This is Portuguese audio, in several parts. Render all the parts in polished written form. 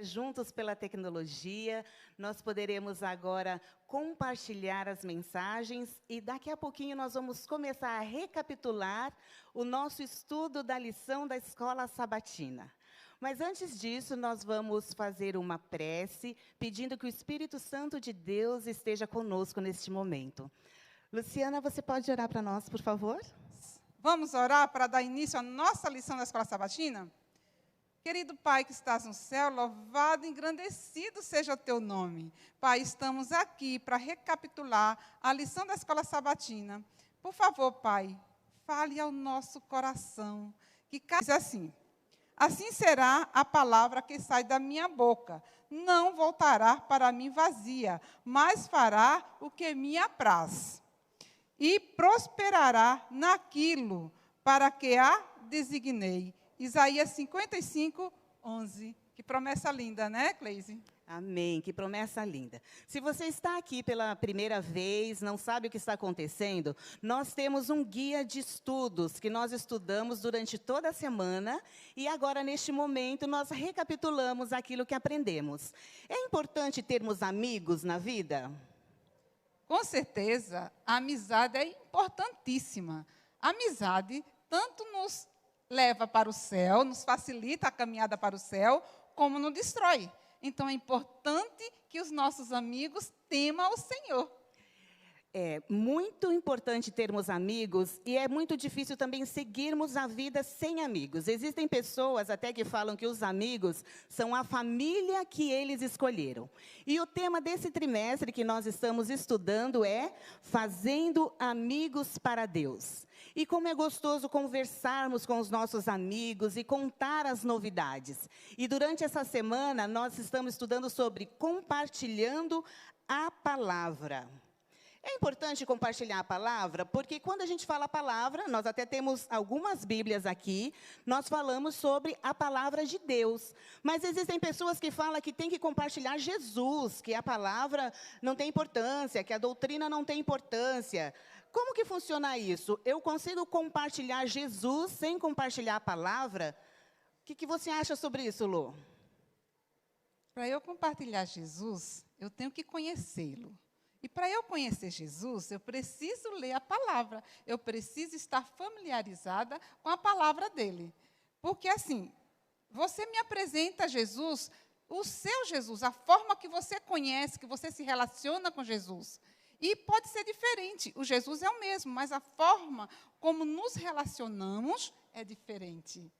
Juntos pela tecnologia, nós poderemos agora compartilhar as mensagens e daqui a pouquinho nós vamos começar a recapitular o nosso estudo da lição da Escola Sabatina. Mas antes disso, nós vamos fazer uma prece, pedindo que o Espírito Santo de Deus esteja conosco neste momento. Luciana, você pode orar para nós, por favor? Vamos orar para dar início à nossa lição da Escola Sabatina? Querido Pai que estás no céu, louvado e engrandecido seja o teu nome. Pai, estamos aqui para recapitular a lição da Escola Sabatina. Por favor, Pai, fale ao nosso coração. Que diz assim será a palavra que sai da minha boca. Não voltará para mim vazia, mas fará o que me apraz. E prosperará naquilo para que a designei. Isaías 55, 11. Que promessa linda, né, Cleise? Amém, que promessa linda. Se você está aqui pela primeira vez, não sabe o que está acontecendo, nós temos um guia de estudos que nós estudamos durante toda a semana e agora, neste momento, nós recapitulamos aquilo que aprendemos. É importante termos amigos na vida? Com certeza, a amizade é importantíssima. A amizade tanto nos leva para o céu, nos facilita a caminhada para o céu, como nos destrói. Então, é importante que os nossos amigos temam ao Senhor. É muito importante termos amigos e é muito difícil também seguirmos a vida sem amigos. Existem pessoas até que falam que os amigos são a família que eles escolheram. E o tema desse trimestre que nós estamos estudando é Fazendo Amigos para Deus. E como é gostoso conversarmos com os nossos amigos e contar as novidades. E durante essa semana nós estamos estudando sobre compartilhando a palavra. É importante compartilhar a palavra, porque quando a gente fala a palavra, nós até temos algumas Bíblias aqui, nós falamos sobre a palavra de Deus. Mas existem pessoas que falam que tem que compartilhar Jesus, que a palavra não tem importância, que a doutrina não tem importância. Como que funciona isso? Eu consigo compartilhar Jesus sem compartilhar a palavra? O que você acha sobre isso, Lu? Para eu compartilhar Jesus, eu tenho que conhecê-lo. E para eu conhecer Jesus, eu preciso ler a palavra. Eu preciso estar familiarizada com a palavra dele. Porque, assim, você me apresenta Jesus, o seu Jesus, a forma que você conhece, que você se relaciona com Jesus. E pode ser diferente. O Jesus é o mesmo, mas a forma como nos relacionamos é diferente.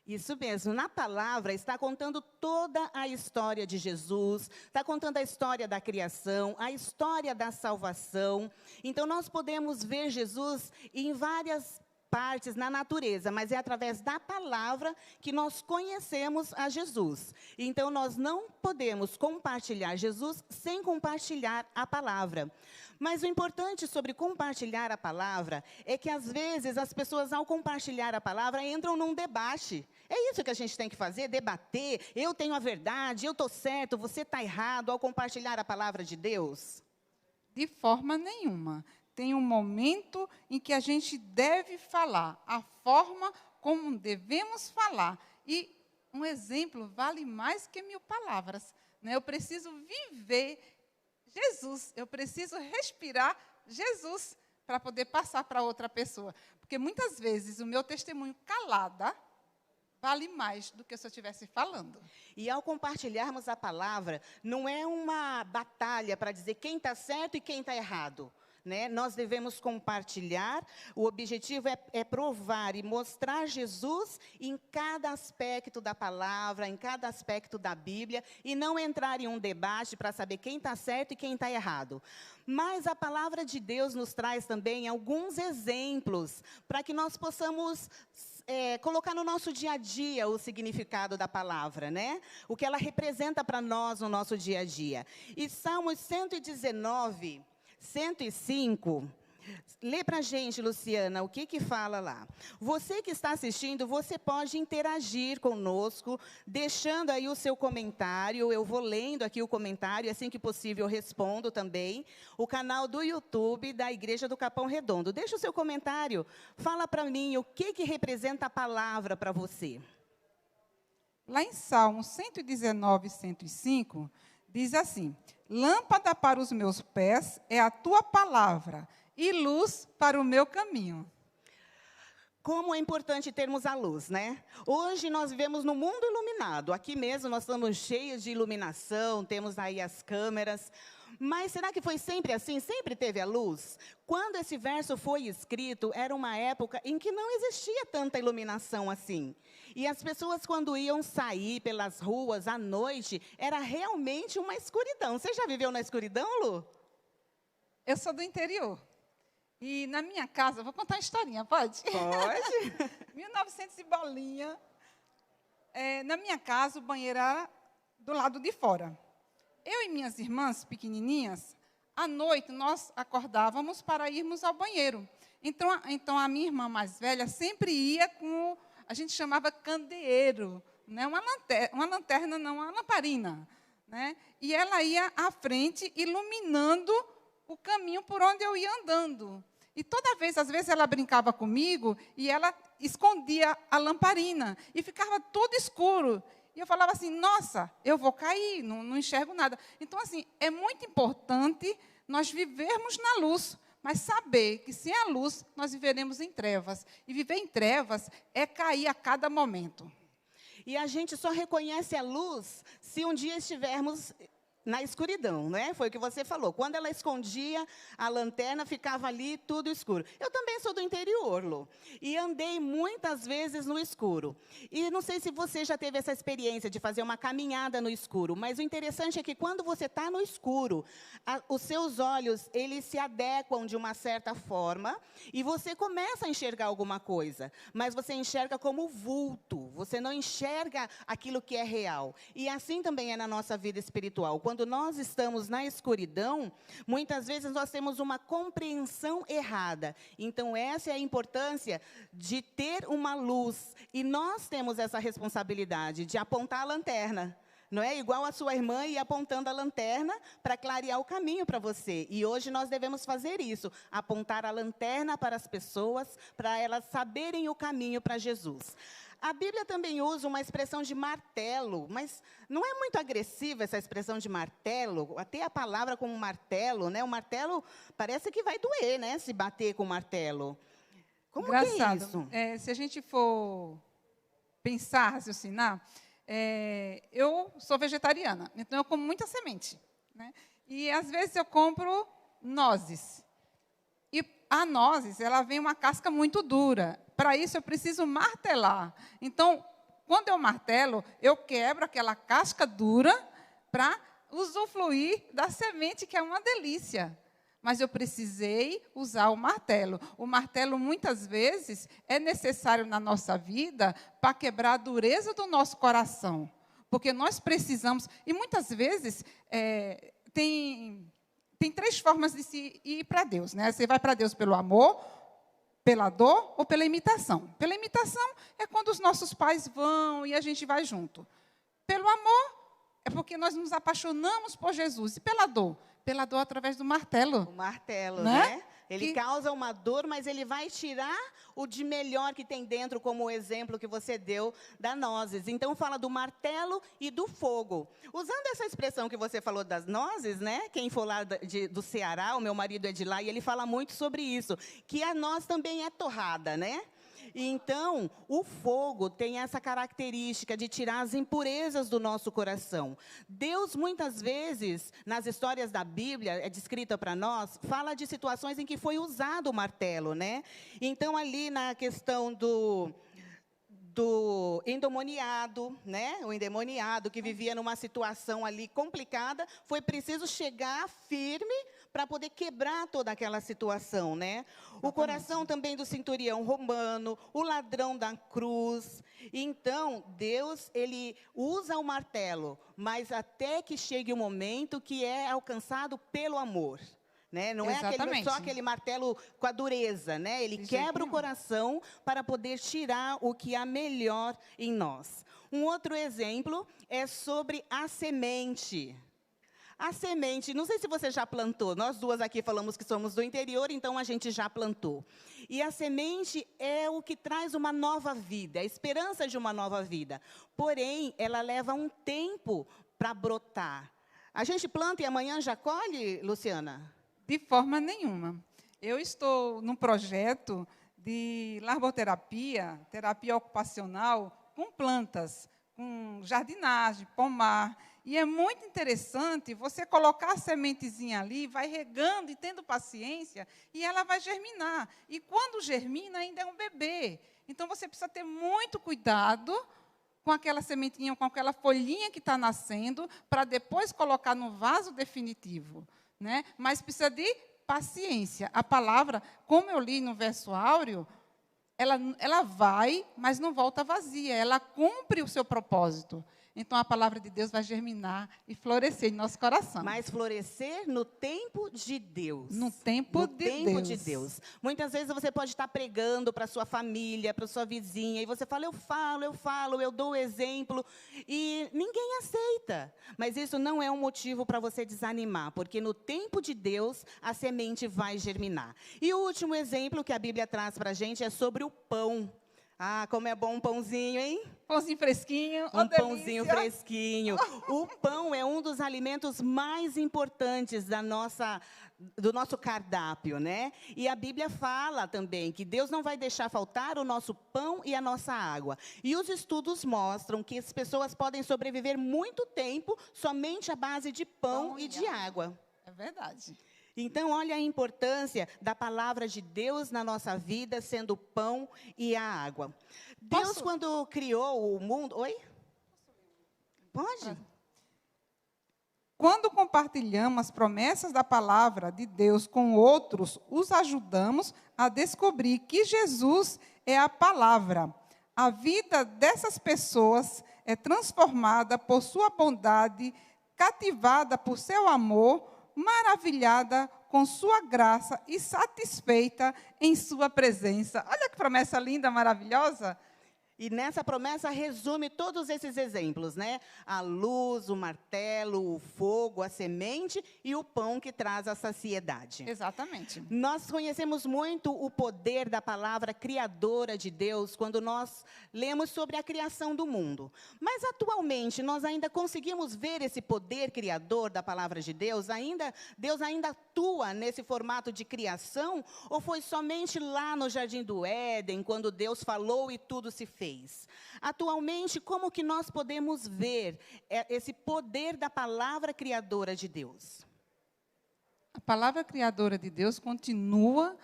Isso mesmo, na palavra está contando toda a história de Jesus, está contando a história da criação, a história da salvação. Então, nós podemos ver Jesus em várias partes na natureza, mas é através da palavra que nós conhecemos a Jesus. Então, nós não podemos compartilhar Jesus sem compartilhar a palavra. Mas o importante sobre compartilhar a palavra é que, às vezes, as pessoas, ao compartilhar a palavra, entram num debate. É isso que a gente tem que fazer, debater. Eu tenho a verdade, eu estou certo, você está errado, ao compartilhar a palavra de Deus? De forma nenhuma. Tem um momento em que a gente deve falar, a forma como devemos falar. E um exemplo vale mais que 1000 palavras. Né? Eu preciso viver Jesus, eu preciso respirar Jesus para poder passar para outra pessoa. Porque muitas vezes o meu testemunho calada vale mais do que se eu estivesse falando. E ao compartilharmos a palavra, não é uma batalha para dizer quem está certo e quem está errado. Né? Nós devemos compartilhar, o objetivo é provar e mostrar Jesus em cada aspecto da palavra, em cada aspecto da Bíblia, e não entrar em um debate para saber quem está certo e quem está errado. Mas a palavra de Deus nos traz também alguns exemplos para que nós possamos colocar no nosso dia a dia o significado da palavra, né? O que ela representa para nós no nosso dia a dia. E Salmos 119... 105, lê para a gente, Luciana, o que fala lá. Você que está assistindo, você pode interagir conosco, deixando aí o seu comentário. Eu vou lendo aqui o comentário, assim que possível eu respondo também. O canal do YouTube da Igreja do Capão Redondo. Deixa o seu comentário, fala para mim o que representa a palavra para você. Lá em Salmo 119, 105, diz assim: lâmpada para os meus pés é a tua palavra e luz para o meu caminho. Como é importante termos a luz, né? Hoje nós vivemos num mundo iluminado. Aqui mesmo nós estamos cheios de iluminação, temos aí as câmeras. Mas será que foi sempre assim? Sempre teve a luz? Quando esse verso foi escrito, era uma época em que não existia tanta iluminação assim. E as pessoas, quando iam sair pelas ruas à noite, era realmente uma escuridão. Você já viveu na escuridão, Lu? Eu sou do interior. E na minha casa, vou contar uma historinha, pode? Pode. 1900 e bolinha. Na minha casa, o banheiro era do lado de fora. Eu e minhas irmãs pequenininhas, à noite, nós acordávamos para irmos ao banheiro. Então a minha irmã mais velha sempre ia com, a gente chamava candeeiro, né? Uma lanterna, não, uma lamparina. Né? E ela ia à frente, iluminando o caminho por onde eu ia andando. E toda vez, às vezes, ela brincava comigo e ela escondia a lamparina. E ficava tudo escuro. E eu falava assim, nossa, eu vou cair, não enxergo nada. Então, assim, é muito importante nós vivermos na luz, mas saber que sem a luz nós viveremos em trevas. E viver em trevas é cair a cada momento. E a gente só reconhece a luz se um dia estivermos na escuridão, né? Foi o que você falou. Quando ela escondia a lanterna, ficava ali tudo escuro. Eu também sou do interior, Lu, e andei muitas vezes no escuro. E não sei se você já teve essa experiência de fazer uma caminhada no escuro, mas o interessante é que quando você está no escuro, os seus olhos, eles se adequam de uma certa forma e você começa a enxergar alguma coisa, mas você enxerga como vulto, você não enxerga aquilo que é real. E assim também é na nossa vida espiritual. Quando nós estamos na escuridão, muitas vezes nós temos uma compreensão errada. Então, essa é a importância de ter uma luz. E nós temos essa responsabilidade de apontar a lanterna. Não é igual a sua irmã ir apontando a lanterna para clarear o caminho para você. E hoje nós devemos fazer isso, apontar a lanterna para as pessoas, para elas saberem o caminho para Jesus. A Bíblia também usa uma expressão de martelo, mas não é muito agressiva essa expressão de martelo? Até a palavra como martelo, né? O martelo parece que vai doer, né? Se bater com o martelo. Como Engraçado. que é isso? Se a gente for pensar, raciocinar, eu sou vegetariana, então eu como muita semente. Né? E, às vezes, eu compro nozes. E a nozes, ela vem uma casca muito dura. Para isso, eu preciso martelar. Então, quando eu martelo, eu quebro aquela casca dura para usufruir da semente, que é uma delícia. Mas eu precisei usar o martelo. O martelo, muitas vezes, é necessário na nossa vida para quebrar a dureza do nosso coração. Porque nós precisamos... E, muitas vezes, tem 3 formas de se ir para Deus. Né? Você vai para Deus pelo amor, pela dor ou pela imitação. Pela imitação é quando os nossos pais vão e a gente vai junto. Pelo amor é porque nós nos apaixonamos por Jesus. E pela dor? Pela dor através do martelo. O martelo, né? Ele causa uma dor, mas ele vai tirar o de melhor que tem dentro, como o exemplo que você deu da nozes. Então, fala do martelo e do fogo. Usando essa expressão que você falou das nozes, né? Quem for lá do Ceará, o meu marido é de lá, e ele fala muito sobre isso, que a noz também é torrada, né? Então, o fogo tem essa característica de tirar as impurezas do nosso coração. Deus, muitas vezes, nas histórias da Bíblia, é descrita para nós, fala de situações em que foi usado o martelo, né? Então, ali na questão do endemoniado, né? O endemoniado que vivia numa situação ali complicada, foi preciso chegar firme para poder quebrar toda aquela situação, né? O coração também do centurião romano, o ladrão da cruz. Então, Deus, ele usa o martelo, mas até que chegue o momento que é alcançado pelo amor. Né? Não é só aquele martelo com a dureza, né? Ele quebra o coração para poder tirar o que há melhor em nós. Um outro exemplo é sobre a semente. A semente, não sei se você já plantou, nós duas aqui falamos que somos do interior, então a gente já plantou. E a semente é o que traz uma nova vida, a esperança de uma nova vida. Porém, ela leva um tempo para brotar. A gente planta e amanhã já colhe, Luciana? De forma nenhuma. Eu estou num projeto de larboterapia, terapia ocupacional, com plantas, com jardinagem, pomar. E é muito interessante você colocar a sementezinha ali, vai regando e tendo paciência, e ela vai germinar. E quando germina, ainda é um bebê. Então, você precisa ter muito cuidado com aquela sementinha, com aquela folhinha que está nascendo, para depois colocar no vaso definitivo. Né? Mas precisa de paciência. A palavra, como eu li no verso áureo, ela vai, mas não volta vazia. Ela cumpre o seu propósito. Então, a palavra de Deus vai germinar e florescer em nosso coração. Mas florescer no tempo de Deus. No tempo de Deus. Muitas vezes você pode estar pregando para a sua família, para a sua vizinha, e você fala, eu dou o exemplo, e ninguém aceita. Mas isso não é um motivo para você desanimar, porque no tempo de Deus, a semente vai germinar. E o último exemplo que a Bíblia traz para a gente é sobre o pão. Ah, como é bom um pãozinho, hein? Pãozinho fresquinho. Um pãozinho fresquinho. O pão é um dos alimentos mais importantes do nosso cardápio, né? E a Bíblia fala também que Deus não vai deixar faltar o nosso pão e a nossa água. E os estudos mostram que as pessoas podem sobreviver muito tempo somente à base de pão e de água. É verdade. Então, olha a importância da palavra de Deus na nossa vida, sendo o pão e a água. Deus, quando criou o mundo... Oi? Pode? Quando compartilhamos as promessas da palavra de Deus com outros, os ajudamos a descobrir que Jesus é a palavra. A vida dessas pessoas é transformada por sua bondade, cativada por seu amor, maravilhada com sua graça e satisfeita em sua presença. Olha que promessa linda, maravilhosa. E nessa promessa resume todos esses exemplos, né? A luz, o martelo, o fogo, a semente e o pão que traz a saciedade. Exatamente. Nós conhecemos muito o poder da palavra criadora de Deus quando nós lemos sobre a criação do mundo. Mas, atualmente, nós ainda conseguimos ver esse poder criador da palavra de Deus? Deus ainda atua nesse formato de criação? Ou foi somente lá no Jardim do Éden, quando Deus falou e tudo se fez? Atualmente, como que nós podemos ver esse poder da palavra criadora de Deus? A palavra criadora de Deus continua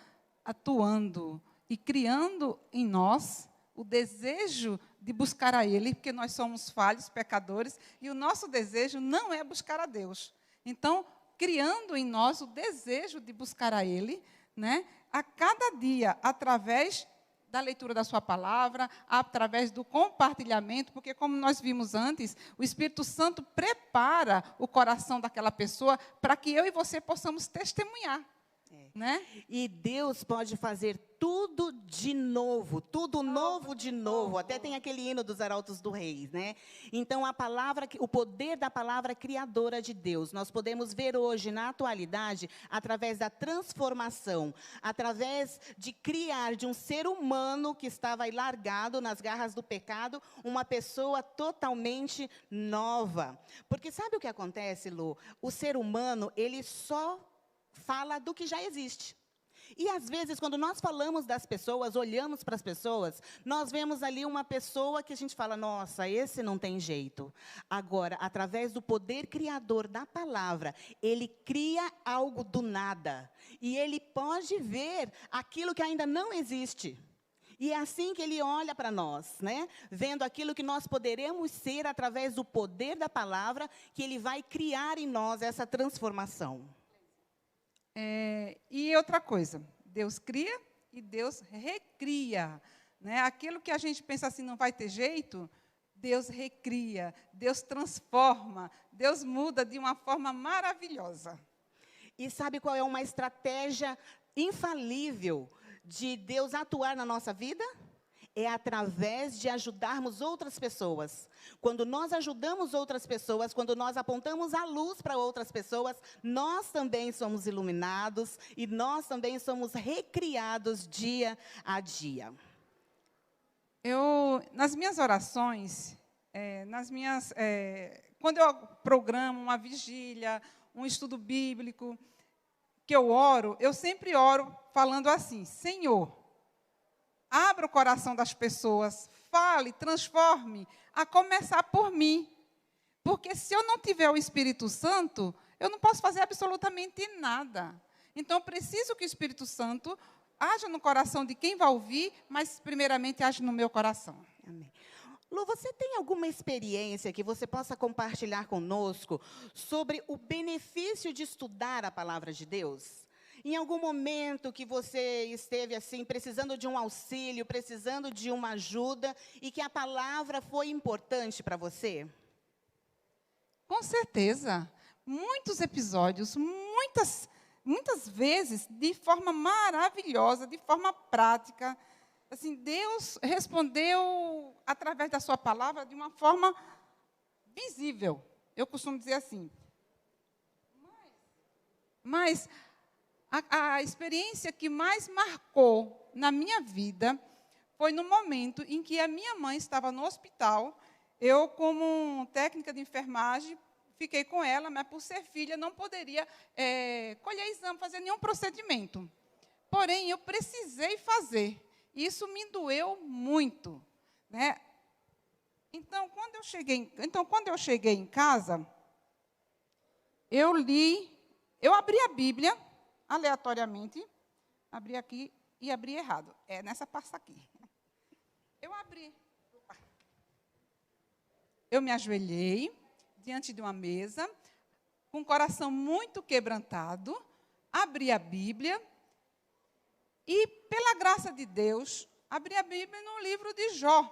atuando e criando em nós o desejo de buscar a Ele, porque nós somos falhos, pecadores, e o nosso desejo não é buscar a Deus. Então, criando em nós o desejo de buscar a Ele, né, a cada dia, através da leitura da sua palavra, através do compartilhamento, porque, como nós vimos antes, o Espírito Santo prepara o coração daquela pessoa para que eu e você possamos testemunhar. Né? E Deus pode fazer tudo de novo, tudo novo de novo. Até tem aquele hino dos Arautos do Reis, né? Então, o poder da palavra criadora de Deus, nós podemos ver hoje, na atualidade, através da transformação, através de criar de um ser humano que estava aí largado nas garras do pecado, uma pessoa totalmente nova. Porque sabe o que acontece, Lu? O ser humano, ele só fala do que já existe. E, às vezes, quando nós falamos das pessoas, olhamos para as pessoas, nós vemos ali uma pessoa que a gente fala, nossa, esse não tem jeito. Agora, através do poder criador da palavra, ele cria algo do nada. E ele pode ver aquilo que ainda não existe. E é assim que ele olha para nós, né? Vendo aquilo que nós poderemos ser através do poder da palavra, que ele vai criar em nós essa transformação. E outra coisa, Deus cria e Deus recria. Né? Aquilo que a gente pensa assim, não vai ter jeito, Deus recria, Deus transforma, Deus muda de uma forma maravilhosa. E sabe qual é uma estratégia infalível de Deus atuar na nossa vida? é através de ajudarmos outras pessoas. Quando nós ajudamos outras pessoas, quando nós apontamos a luz para outras pessoas, nós também somos iluminados e nós também somos recriados dia a dia. Nas minhas orações, quando eu programo uma vigília, um estudo bíblico, que eu sempre oro falando assim: Senhor, abra o coração das pessoas, fale, transforme, a começar por mim. Porque se eu não tiver o Espírito Santo, eu não posso fazer absolutamente nada. Então, eu preciso que o Espírito Santo haja no coração de quem vai ouvir, mas primeiramente haja no meu coração. Amém. Lu, você tem alguma experiência que você possa compartilhar conosco sobre o benefício de estudar a palavra de Deus? Em algum momento que você esteve assim, precisando de um auxílio, precisando de uma ajuda, e que a palavra foi importante para você? Com certeza. Muitos episódios, muitas vezes, de forma maravilhosa, de forma prática. Assim, Deus respondeu através da sua palavra de uma forma visível. Eu costumo dizer assim. Mas a experiência que mais marcou na minha vida foi no momento em que a minha mãe estava no hospital. Eu, como técnica de enfermagem, fiquei com ela, mas por ser filha não poderia colher exame, fazer nenhum procedimento. Porém, eu precisei fazer. Isso me doeu muito, né? Então, quando eu cheguei em casa, eu abri a Bíblia aleatoriamente, abri aqui e abri errado. É nessa pasta aqui. Eu abri. Eu me ajoelhei diante de uma mesa, com o coração muito quebrantado, abri a Bíblia e, pela graça de Deus, abri a Bíblia no livro de Jó.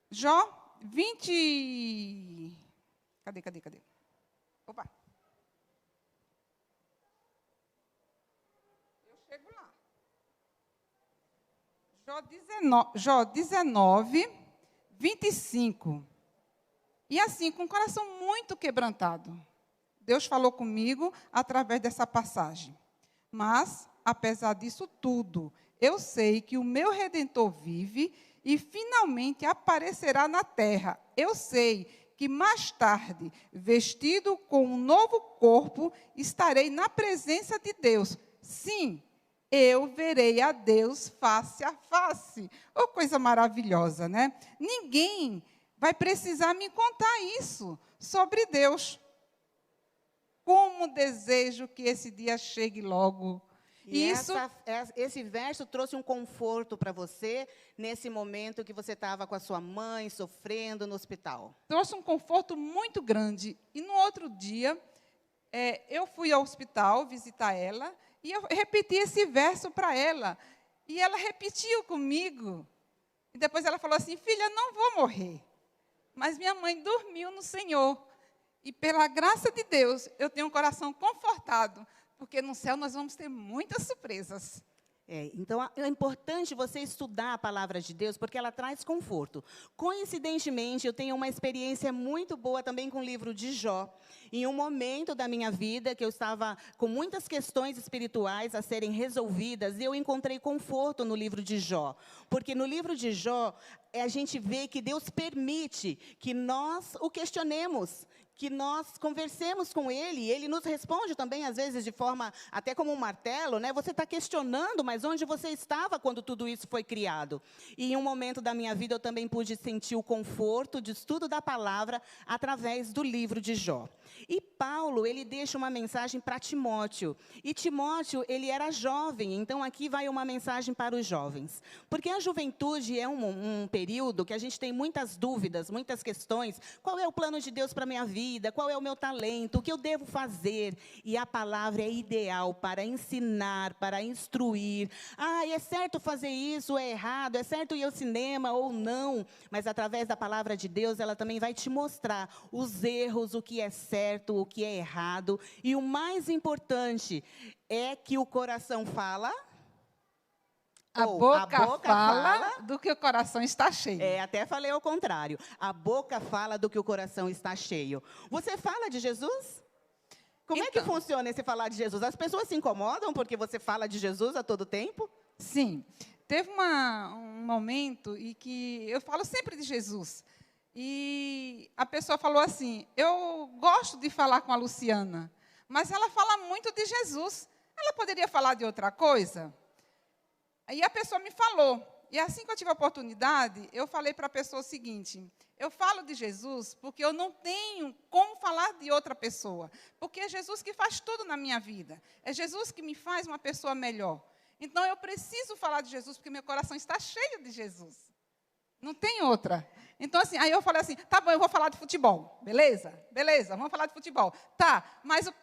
Jó 20... Cadê? Opa. Eu chego lá. Jó 19, 25. E assim, com o coração muito quebrantado, Deus falou comigo através dessa passagem. Mas, apesar disso tudo, eu sei que o meu Redentor vive e finalmente aparecerá na terra. Eu sei que mais tarde, vestido com um novo corpo, estarei na presença de Deus. Sim, eu verei a Deus face a face. Oh, coisa maravilhosa, né? Ninguém vai precisar me contar isso sobre Deus. Como desejo que esse dia chegue logo. E esse verso trouxe um conforto para você nesse momento que você estava com a sua mãe sofrendo no hospital. Trouxe um conforto muito grande. E no outro dia, eu fui ao hospital visitar ela e eu repeti esse verso para ela. E ela repetiu comigo. E depois ela falou assim: filha, não vou morrer. Mas minha mãe dormiu no Senhor. E pela graça de Deus, eu tenho um coração confortado. Porque no céu nós vamos ter muitas surpresas. Então, é importante você estudar a palavra de Deus, porque ela traz conforto. Coincidentemente, eu tenho uma experiência muito boa também com o livro de Jó. Em um momento da minha vida, que eu estava com muitas questões espirituais a serem resolvidas, eu encontrei conforto no livro de Jó. Porque no livro de Jó, a gente vê que Deus permite que nós o questionemos, que nós conversemos com Ele, Ele nos responde também, às vezes, de forma até como um martelo, né? Você está questionando, mas onde você estava quando tudo isso foi criado? E em um momento da minha vida, eu também pude sentir o conforto de estudo da palavra através do livro de Jó. E Paulo, ele deixa uma mensagem para Timóteo. E Timóteo, ele era jovem, então aqui vai uma mensagem para os jovens. Porque a juventude é um período que a gente tem muitas dúvidas, muitas questões. Qual é o plano de Deus para a minha vida? Qual é o meu talento? O que eu devo fazer? E a palavra é ideal para ensinar, para instruir. É certo fazer isso, é errado? É certo ir ao cinema ou não? Mas através da palavra de Deus, ela também vai te mostrar os erros, o que é certo, o que é errado. E o mais importante é que o coração fala A boca fala do que o coração está cheio. Até falei ao contrário. A boca fala do que o coração está cheio. Você fala de Jesus? Como é que funciona esse falar de Jesus? As pessoas se incomodam porque você fala de Jesus a todo tempo? Sim. Teve um momento em que eu falo sempre de Jesus. E a pessoa falou assim, eu gosto de falar com a Luciana, mas ela fala muito de Jesus. Ela poderia falar de outra coisa? Aí a pessoa me falou. E assim que eu tive a oportunidade, eu falei para a pessoa o seguinte, eu falo de Jesus porque eu não tenho como falar de outra pessoa. Porque é Jesus que faz tudo na minha vida. É Jesus que me faz uma pessoa melhor. Então, eu preciso falar de Jesus porque meu coração está cheio de Jesus. Não tem outra. Então, assim, aí eu falei assim, tá bom, eu vou falar de futebol. Beleza? Beleza, vamos falar de futebol. Tá, mas eu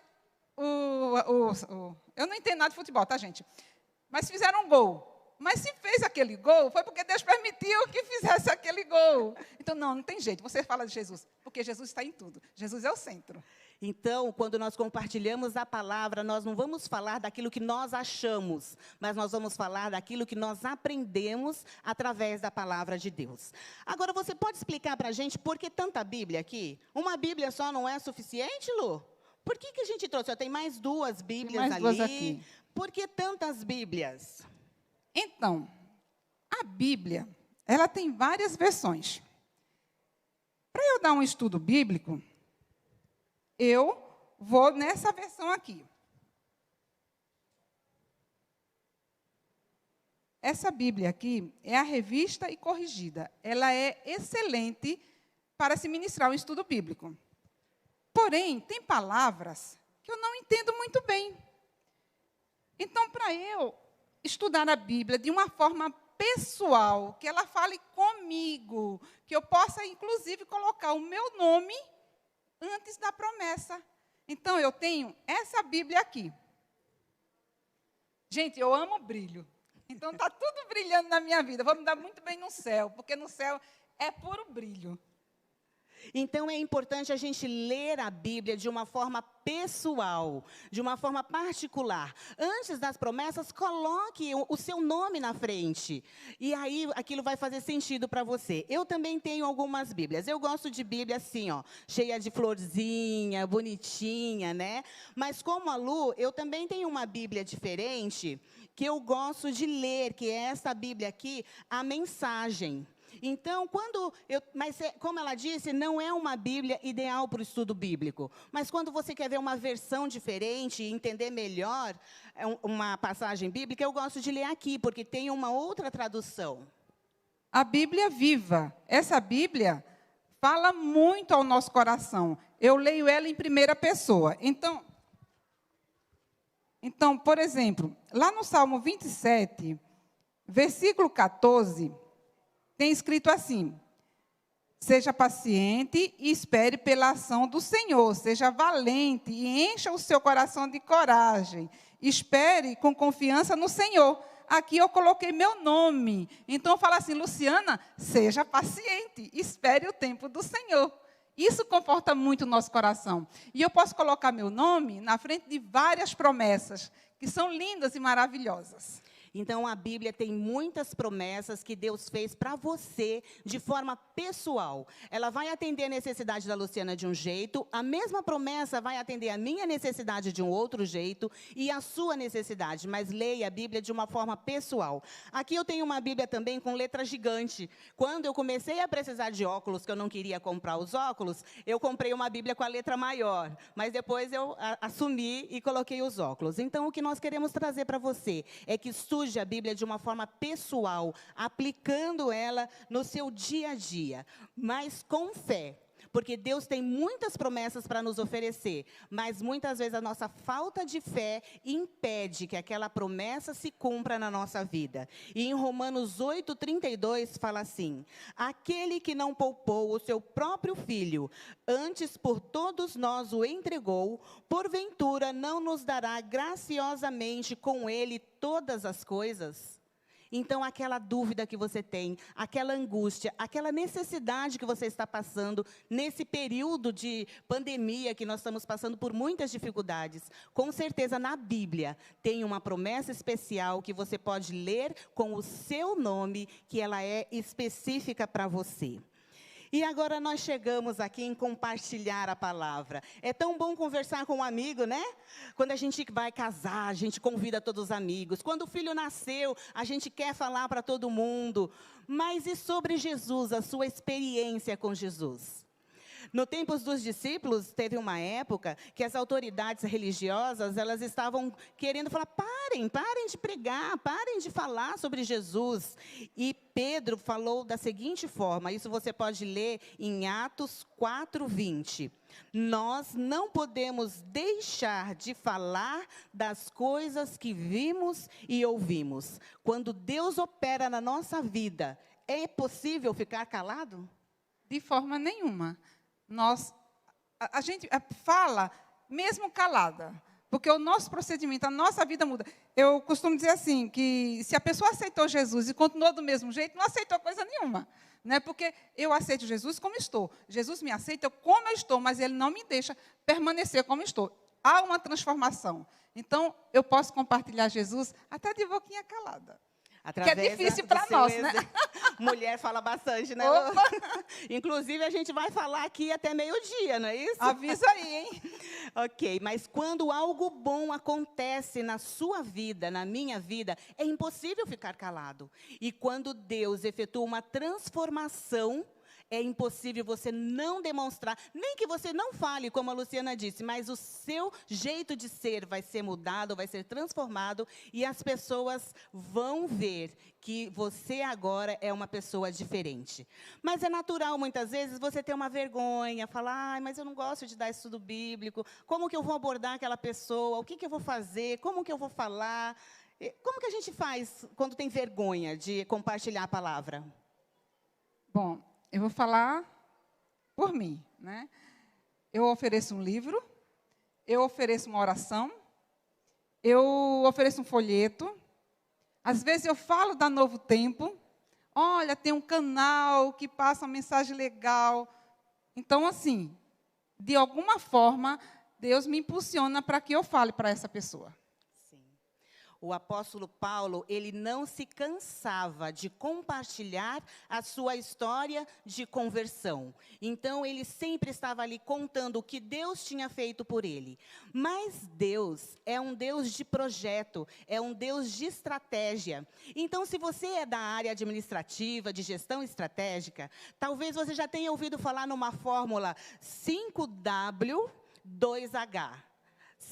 não entendo nada de futebol, tá, gente? Mas fizeram um gol. Mas se fez aquele gol, foi porque Deus permitiu que fizesse aquele gol. Então, não tem jeito. Você fala de Jesus, porque Jesus está em tudo. Jesus é o centro. Então, quando nós compartilhamos a palavra, nós não vamos falar daquilo que nós achamos, mas nós vamos falar daquilo que nós aprendemos através da palavra de Deus. Agora, você pode explicar para a gente por que tanta Bíblia aqui? Uma Bíblia só não é suficiente, Lu? Por que a gente trouxe? Tem mais 2 Bíblias ali. Mais 2 aqui. Por que tantas Bíblias? Então, a Bíblia, ela tem várias versões. Para eu dar um estudo bíblico, eu vou nessa versão aqui. Essa Bíblia aqui é a revista e corrigida. Ela é excelente para se ministrar um estudo bíblico. Porém, tem palavras que eu não entendo muito bem. Então, para eu estudar a Bíblia de uma forma pessoal, que ela fale comigo, que eu possa, inclusive, colocar o meu nome antes da promessa. Então, eu tenho essa Bíblia aqui. Gente, eu amo brilho. Então, está tudo brilhando na minha vida. Vou me dar muito bem no céu, porque no céu é puro brilho. Então, é importante a gente ler a Bíblia de uma forma pessoal, de uma forma particular. Antes das promessas, coloque o seu nome na frente. E aí, aquilo vai fazer sentido para você. Eu também tenho algumas Bíblias. Eu gosto de Bíblia assim, ó, cheia de florzinha, bonitinha, né? Mas como a Lu, eu também tenho uma Bíblia diferente que eu gosto de ler, que é essa Bíblia aqui, a mensagem. Então, como ela disse, não é uma Bíblia ideal para o estudo bíblico. Mas quando você quer ver uma versão diferente e entender melhor uma passagem bíblica, eu gosto de ler aqui, porque tem uma outra tradução. A Bíblia viva. Essa Bíblia fala muito ao nosso coração. Eu leio ela em primeira pessoa. Então, por exemplo, lá no Salmo 27, versículo 14... tem escrito assim, seja paciente e espere pela ação do Senhor, seja valente e encha o seu coração de coragem, espere com confiança no Senhor. Aqui eu coloquei meu nome, então eu falo assim, Luciana, seja paciente, espere o tempo do Senhor. Isso conforta muito o nosso coração. E eu posso colocar meu nome na frente de várias promessas, que são lindas e maravilhosas. Então, a Bíblia tem muitas promessas que Deus fez para você de forma pessoal. Ela vai atender a necessidade da Luciana de um jeito, a mesma promessa vai atender a minha necessidade de um outro jeito e a sua necessidade, mas leia a Bíblia de uma forma pessoal. Aqui eu tenho uma Bíblia também com letra gigante. Quando eu comecei a precisar de óculos, que eu não queria comprar os óculos, eu comprei uma Bíblia com a letra maior, mas depois eu assumi e coloquei os óculos. Então, o que nós queremos trazer para você é que estude a Bíblia de uma forma pessoal, aplicando ela no seu dia a dia, mas com fé. Porque Deus tem muitas promessas para nos oferecer, mas muitas vezes a nossa falta de fé impede que aquela promessa se cumpra na nossa vida. E em Romanos 8:32 fala assim, aquele que não poupou o seu próprio filho, antes por todos nós o entregou, porventura não nos dará graciosamente com ele todas as coisas? Então, aquela dúvida que você tem, aquela angústia, aquela necessidade que você está passando nesse período de pandemia que nós estamos passando por muitas dificuldades, com certeza na Bíblia tem uma promessa especial que você pode ler com o seu nome, que ela é específica para você. E agora nós chegamos aqui em compartilhar a palavra. É tão bom conversar com um amigo, né? Quando a gente vai casar, a gente convida todos os amigos. Quando o filho nasceu, a gente quer falar para todo mundo. Mas e sobre Jesus, a sua experiência com Jesus? No tempo dos discípulos, teve uma época que as autoridades religiosas, elas estavam querendo falar, parem de pregar, parem de falar sobre Jesus. E Pedro falou da seguinte forma, isso você pode ler em Atos 4:20. Nós não podemos deixar de falar das coisas que vimos e ouvimos. Quando Deus opera na nossa vida, é possível ficar calado? De forma nenhuma. A gente fala mesmo calada, porque o nosso procedimento, a nossa vida muda. Eu costumo dizer assim, que se a pessoa aceitou Jesus e continuou do mesmo jeito, não aceitou coisa nenhuma. Né? Porque eu aceito Jesus como estou. Jesus me aceita como eu estou, mas Ele não me deixa permanecer como estou. Há uma transformação. Então, eu posso compartilhar Jesus até de boquinha calada. Através que é difícil para nós, né? Mulher fala bastante, né? Inclusive, a gente vai falar aqui até meio-dia, não é isso? Avisa aí, hein? Ok, mas quando algo bom acontece na sua vida, na minha vida, é impossível ficar calado. E quando Deus efetua uma transformação, é impossível você não demonstrar, nem que você não fale, como a Luciana disse, mas o seu jeito de ser vai ser mudado, vai ser transformado, e as pessoas vão ver que você agora é uma pessoa diferente. Mas é natural, muitas vezes, você ter uma vergonha, falar, mas eu não gosto de dar estudo bíblico, como que eu vou abordar aquela pessoa, o que eu vou fazer, como que eu vou falar? Como que a gente faz quando tem vergonha de compartilhar a palavra? Bom, eu vou falar por mim, né? Eu ofereço um livro, eu ofereço uma oração, eu ofereço um folheto. Às vezes eu falo da Novo Tempo. Olha, tem um canal que passa uma mensagem legal. Então, assim, de alguma forma, Deus me impulsiona para que eu fale para essa pessoa. O apóstolo Paulo, ele não se cansava de compartilhar a sua história de conversão. Então, ele sempre estava ali contando o que Deus tinha feito por ele. Mas Deus é um Deus de projeto, é um Deus de estratégia. Então, se você é da área administrativa, de gestão estratégica, talvez você já tenha ouvido falar numa fórmula 5W2H.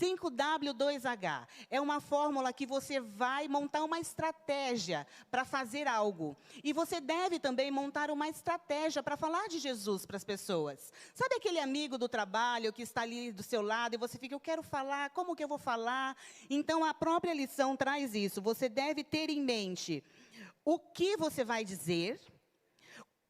5W2H. É uma fórmula que você vai montar uma estratégia para fazer algo. E você deve também montar uma estratégia para falar de Jesus para as pessoas. Sabe aquele amigo do trabalho que está ali do seu lado e você fica, eu quero falar, como que eu vou falar? Então, a própria lição traz isso. Você deve ter em mente o que você vai dizer,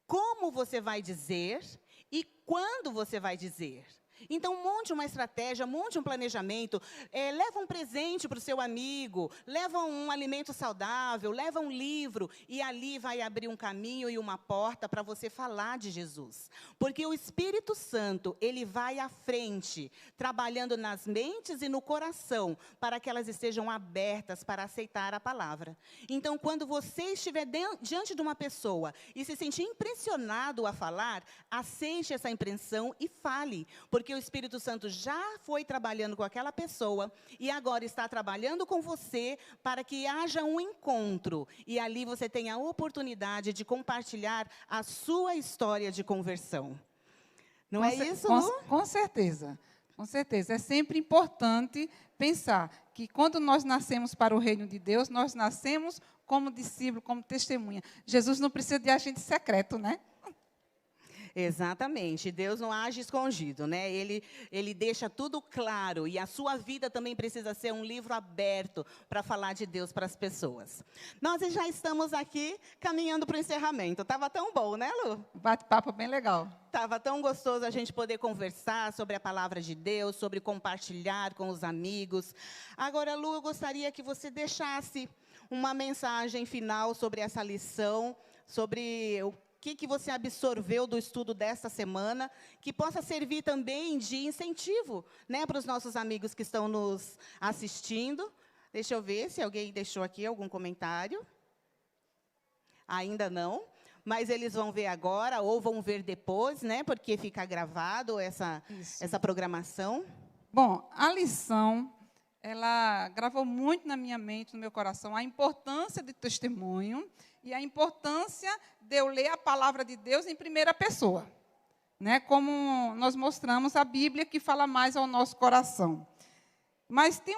como você vai dizer e quando você vai dizer. Então, monte uma estratégia, monte um planejamento, leva um presente para o seu amigo, leva um alimento saudável, leva um livro, e ali vai abrir um caminho e uma porta para você falar de Jesus. Porque o Espírito Santo, ele vai à frente, trabalhando nas mentes e no coração, para que elas estejam abertas para aceitar a palavra. Então, quando você estiver diante de uma pessoa e se sentir impressionado a falar, aceite essa impressão e fale, porque o Espírito Santo já foi trabalhando com aquela pessoa e agora está trabalhando com você para que haja um encontro. E ali você tenha a oportunidade de compartilhar a sua história de conversão. Não é isso, Lu? Com certeza. Com certeza. É sempre importante pensar que quando nós nascemos para o reino de Deus, nós nascemos como discípulo, como testemunha. Jesus não precisa de agente secreto, né? Exatamente. Deus não age escondido, né? Ele deixa tudo claro. E a sua vida também precisa ser um livro aberto para falar de Deus para as pessoas. Nós já estamos aqui caminhando para o encerramento. Estava tão bom, né, Lu? Bate-papo bem legal. Estava tão gostoso a gente poder conversar sobre a palavra de Deus, sobre compartilhar com os amigos. Agora, Lu, eu gostaria que você deixasse uma mensagem final sobre essa lição, sobre o que você absorveu do estudo desta semana, que possa servir também de incentivo, né, para os nossos amigos que estão nos assistindo. Deixa eu ver se alguém deixou aqui algum comentário. Ainda não, mas eles vão ver agora ou vão ver depois, né, porque fica gravado essa programação. Bom, a lição, ela gravou muito na minha mente, no meu coração, a importância do testemunho e a importância de eu ler a palavra de Deus em primeira pessoa, né? Como nós mostramos, a Bíblia que fala mais ao nosso coração. Mas tem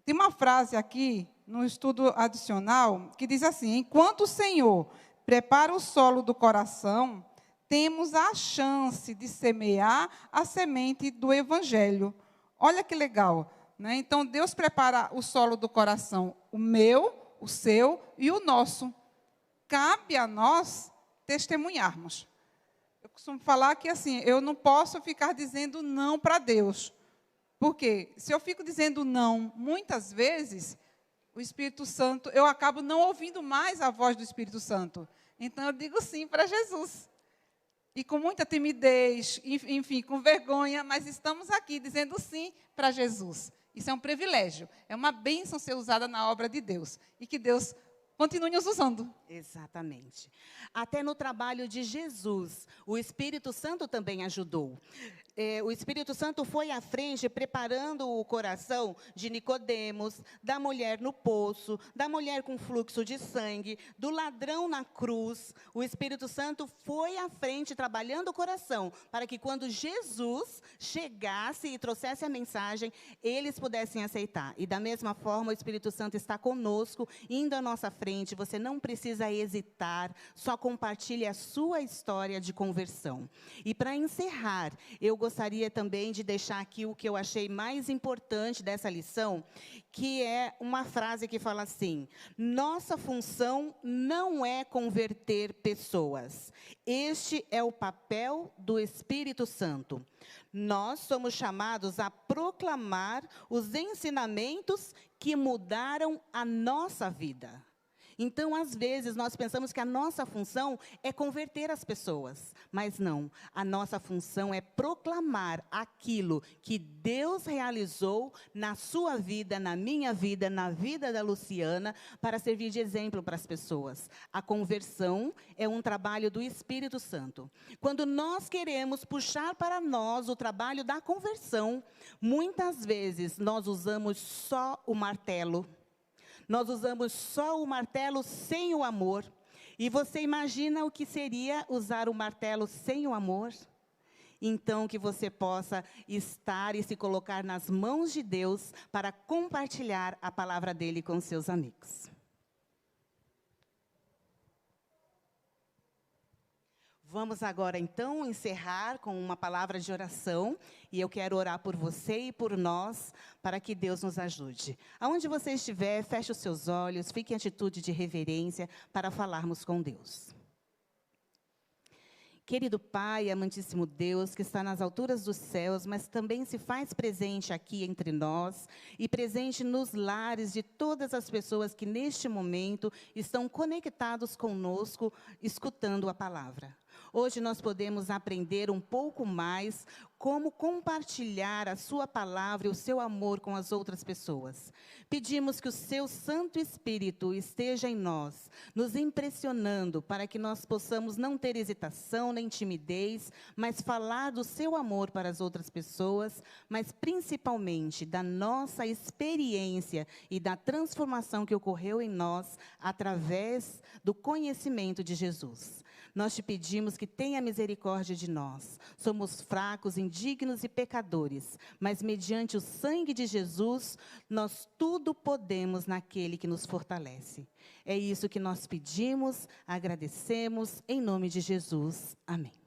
uma frase aqui, no estudo adicional, que diz assim: enquanto o Senhor prepara o solo do coração, temos a chance de semear a semente do Evangelho. Olha que legal, né? Então, Deus prepara o solo do coração, o meu, o seu e o nosso. Cabe a nós testemunharmos. Eu costumo falar que, assim, eu não posso ficar dizendo não para Deus. Porque se eu fico dizendo não, muitas vezes, o Espírito Santo, eu acabo não ouvindo mais a voz do Espírito Santo. Então, eu digo sim para Jesus. E com muita timidez, enfim, com vergonha, mas estamos aqui dizendo sim para Jesus. Isso é um privilégio, é uma bênção ser usada na obra de Deus. E que Deus continue nos usando. Exatamente. Até no trabalho de Jesus, o Espírito Santo também ajudou. O Espírito Santo foi à frente, preparando o coração de Nicodemos, da mulher no poço, da mulher com fluxo de sangue, do ladrão na cruz. O Espírito Santo foi à frente, trabalhando o coração, para que quando Jesus chegasse e trouxesse a mensagem, eles pudessem aceitar. E da mesma forma, o Espírito Santo está conosco, indo à nossa frente. Você não precisa hesitar, só compartilhe a sua história de conversão. E para encerrar, eu gostaria também de deixar aqui o que eu achei mais importante dessa lição, que é uma frase que fala assim: nossa função não é converter pessoas. Este é o papel do Espírito Santo. Nós somos chamados a proclamar os ensinamentos que mudaram a nossa vida. Então, às vezes, nós pensamos que a nossa função é converter as pessoas. Mas não, a nossa função é proclamar aquilo que Deus realizou na sua vida, na minha vida, na vida da Luciana, para servir de exemplo para as pessoas. A conversão é um trabalho do Espírito Santo. Quando nós queremos puxar para nós o trabalho da conversão, muitas vezes nós usamos só o martelo. Nós usamos só o martelo sem o amor. E você imagina o que seria usar o martelo sem o amor? Então, que você possa estar e se colocar nas mãos de Deus para compartilhar a palavra dele com seus amigos. Vamos agora, então, encerrar com uma palavra de oração. E eu quero orar por você e por nós, para que Deus nos ajude. Aonde você estiver, feche os seus olhos, fique em atitude de reverência para falarmos com Deus. Querido Pai, amantíssimo Deus, que está nas alturas dos céus, mas também se faz presente aqui entre nós e presente nos lares de todas as pessoas que neste momento estão conectados conosco, escutando a palavra. Hoje nós podemos aprender um pouco mais como compartilhar a sua palavra e o seu amor com as outras pessoas. Pedimos que o seu Santo Espírito esteja em nós, nos impressionando para que nós possamos não ter hesitação nem timidez, mas falar do seu amor para as outras pessoas, mas principalmente da nossa experiência e da transformação que ocorreu em nós através do conhecimento de Jesus. Nós te pedimos que tenha misericórdia de nós. Somos fracos, indignos e pecadores, mas mediante o sangue de Jesus, nós tudo podemos naquele que nos fortalece. É isso que nós pedimos, agradecemos, em nome de Jesus. Amém.